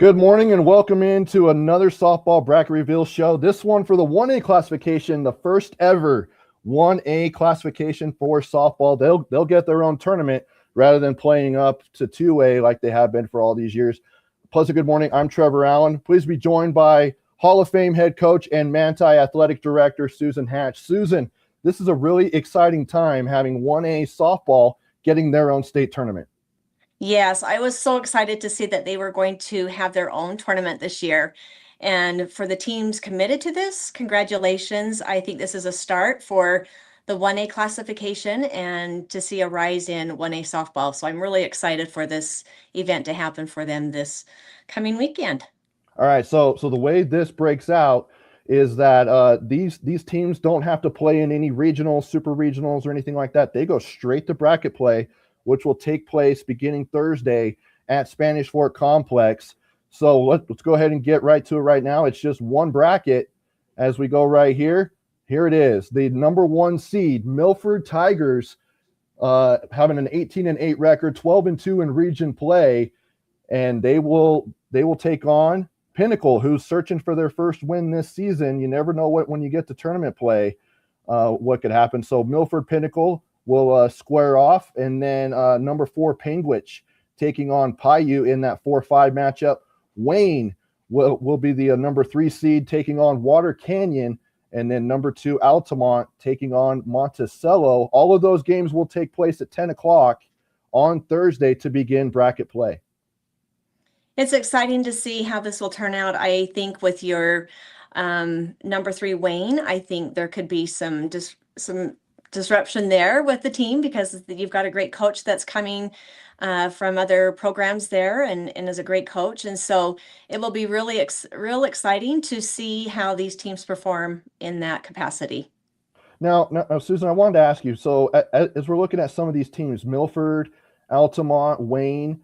Good morning and welcome into another softball bracket reveal show. This one for the 1A classification, the first ever 1A classification for softball. They'll get their own tournament rather than playing up to 2A like they have been for all these years. Pleasant good morning. I'm Trevor Allen. Please be joined by Hall of Fame head coach and Manti athletic director Susan Hatch. Susan, this is a really exciting time having 1A softball getting their own state tournament. Yes, I was so excited to see that they were going to have their own tournament this year. And for the teams committed to this, congratulations. I think this is a start for the 1A classification and to see a rise in 1A softball. So I'm really excited for this event to happen for them this coming weekend. All right, so the way this breaks out is that these teams don't have to play in any regionals, super regionals, or anything like that. They go straight to bracket play, which will take place beginning Thursday at Spanish Fort Complex. So let's go ahead and get right to it right now. It's just one bracket as we go right here. Here it is. The number 1 seed, Milford Tigers, having an 18-8 record, 12-2 in region play, and they will take on Pinnacle, who's searching for their first win this season. You never know when you get to tournament play, what could happen. So Milford Pinnacle will square off, and then number 4 Panguitch taking on Paiute in that 4-5 matchup. Wayne will be the number 3 seed taking on Water Canyon, and then number 2 Altamont taking on Monticello. All of those games will take place at 10 o'clock on Thursday to begin bracket play. It's exciting to see how this will turn out. I think with your number 3 Wayne, I think there could be some disruption there with the team because you've got a great coach that's coming from other programs there and is a great coach. And so it will be really real exciting to see how these teams perform in that capacity. Now, Susan, I wanted to ask you, so as we're looking at some of these teams, Milford, Altamont, Wayne,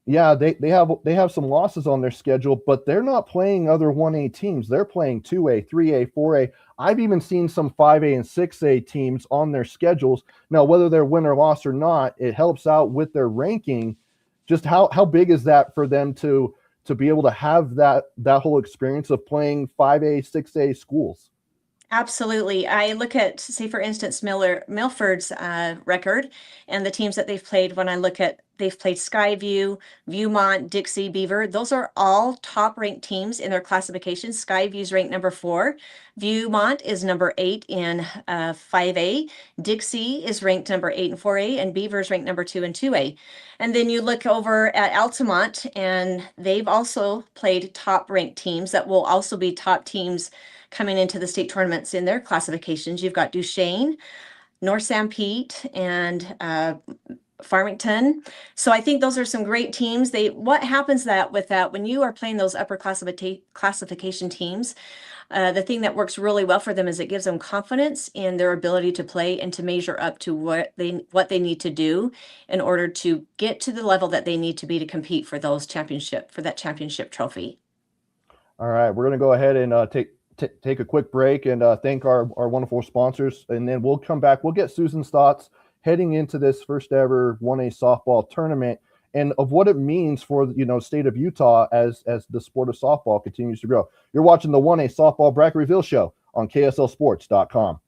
yeah, they have some losses on their schedule, but they're not playing other 1A teams. They're playing 2A, 3A, 4A. I've even seen some 5A and 6A teams on their schedules. Now, whether they're win or loss or not, it helps out with their ranking. Just how big is that for them to be able to have that whole experience of playing 5A, 6A schools? Absolutely. I look at, say, for instance, Milford's record and the teams that they've played. When I look at, they've played Skyview, Viewmont, Dixie, Beaver. Those are all top-ranked teams in their classification. Skyview's ranked number 4. Viewmont is number 8 in 5A. Dixie is ranked number 8 in 4A, and Beaver's ranked number 2 in 2A. And then you look over at Altamont, and they've also played top-ranked teams that will also be top teams coming into the state tournaments in their classifications. You've got Duchesne, North Sanpete, and Farmington. So I think those are some great teams. What happens with that when you are playing those upper classification teams, the thing that works really well for them is it gives them confidence in their ability to play and to measure up to what they need to do in order to get to the level that they need to be to compete for that championship trophy. All right, we're going to go ahead and take a quick break and thank our wonderful sponsors, and then we'll come back. We'll get Susan's thoughts heading into this first ever 1A softball tournament and of what it means for state of Utah as the sport of softball continues to grow. You're watching the 1A softball bracket reveal show on KSLSports.com.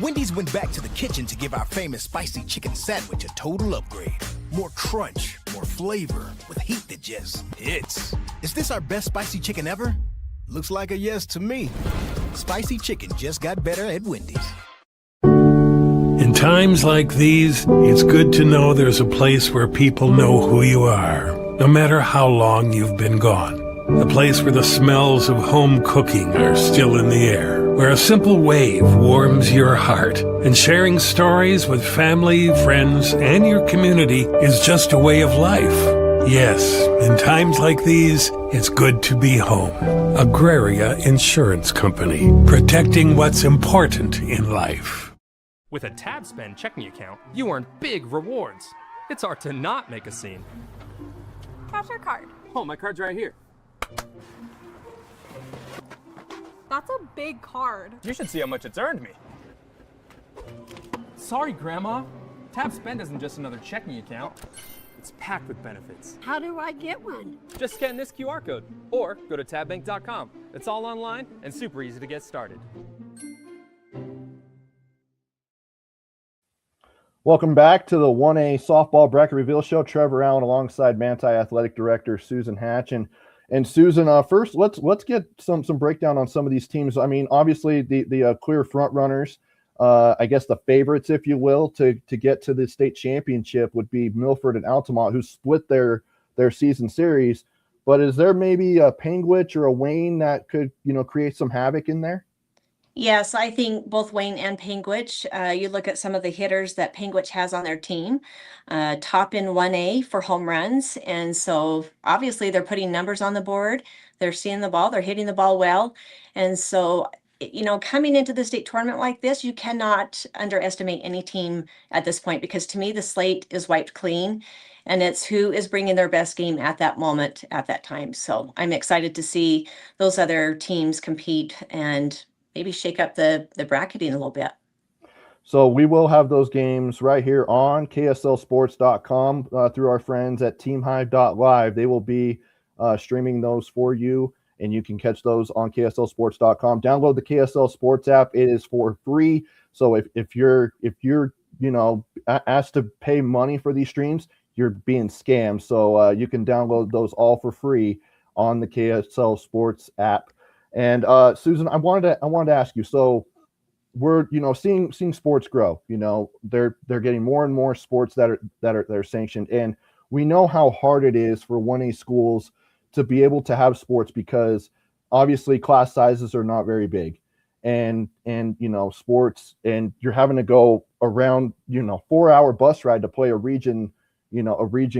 Wendy's went back to the kitchen to give our famous spicy chicken sandwich a total upgrade. More crunch, more flavor, with heat that just hits. Is this our best spicy chicken ever? Looks like a yes to me. Spicy chicken just got better at Wendy's. In times like these, it's good to know there's a place where people know who you are, no matter how long you've been gone. A place where the smells of home cooking are still in the air, where a simple wave warms your heart, and sharing stories with family, friends, and your community is just a way of life. Yes, in times like these, it's good to be home. Agraria Insurance Company, protecting what's important in life. With a TabSpend checking account, you earn big rewards. It's hard to not make a scene. Capture card. Oh, my card's right here. That's a big card. You should see how much it's earned me. Sorry, Grandma. Tab Spend isn't just another checking account. It's packed with benefits. How do I get one? Just scan this QR code or go to tabbank.com. It's all online and super easy to get started. Welcome back to the 1A Softball Bracket Reveal Show. Trevor Allen alongside Manti Athletic Director Susan Hatch. And Susan, first let's get some breakdown on some of these teams. I mean, obviously the clear front runners, I guess the favorites, if you will, to get to the state championship would be Milford and Altamont, who split their season series. But is there maybe a Panguitch or a Wayne that could, create some havoc in there? Yes, I think both Wayne and Panguitch, you look at some of the hitters that Panguitch has on their team, top in 1A for home runs. And so obviously they're putting numbers on the board. They're seeing the ball, they're hitting the ball well. And so, coming into the state tournament like this, you cannot underestimate any team at this point, because to me, the slate is wiped clean and it's who is bringing their best game at that moment, at that time. So I'm excited to see those other teams compete and maybe shake up the bracketing a little bit. So we will have those games right here on KSLSports.com through our friends at TeamHive.live. They will be streaming those for you, and you can catch those on KSLSports.com. Download the KSL Sports app. It is for free. So if you're asked to pay money for these streams, you're being scammed. So you can download those all for free on the KSL Sports app. And Susan, I wanted to ask you. So we're seeing sports grow. They're getting more and more sports that are sanctioned, and we know how hard it is for 1A schools to be able to have sports, because obviously class sizes are not very big, and sports, and you're having to go around 4-hour bus ride to play a region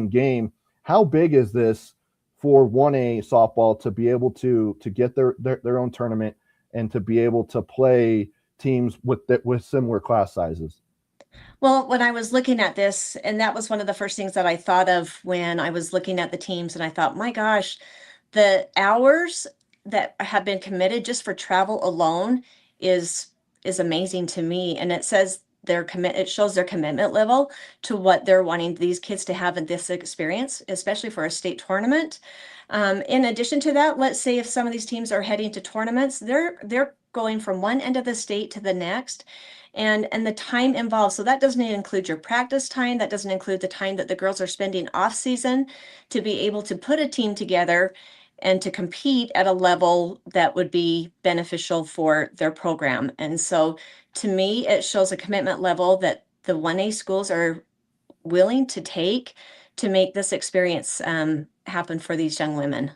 game. How big is this for 1A softball to be able to get their own tournament and to be able to play teams with similar class sizes? Well, when I was looking at this, and that was one of the first things that I thought of when I was looking at the teams, and I thought, my gosh, the hours that have been committed just for travel alone is amazing to me. And it says it shows their commitment level to what they're wanting these kids to have in this experience, especially for a state tournament. In addition to that, let's say if some of these teams are heading to tournaments, they're going from one end of the state to the next, and the time involved. So that doesn't include your practice time. That doesn't include the time that the girls are spending off season to be able to put a team together and to compete at a level that would be beneficial for their program. And so to me, it shows a commitment level that the 1A schools are willing to take to make this experience happen for these young women.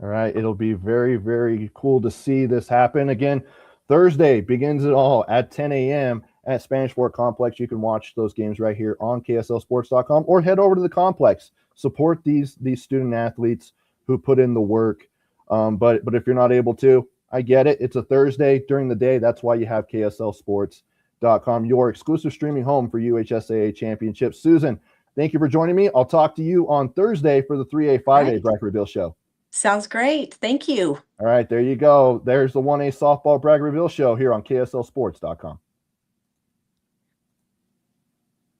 All right. It'll be very, very cool to see this happen. Again, Thursday begins it all at 10 a.m. at Spanish Fort Complex. You can watch those games right here on KSLSports.com, or head over to the complex. Support these student athletes who put in the work. But if you're not able to, I get it. It's a Thursday during the day. That's why you have KSLSports.com, your exclusive streaming home for UHSAA championships. Susan, thank you for joining me. I'll talk to you on Thursday for the 3A, 5A Bracket Reveal Show. Sounds great. Thank you. All right, there you go. There's the 1A Softball Bracket Reveal Show here on KSLSports.com.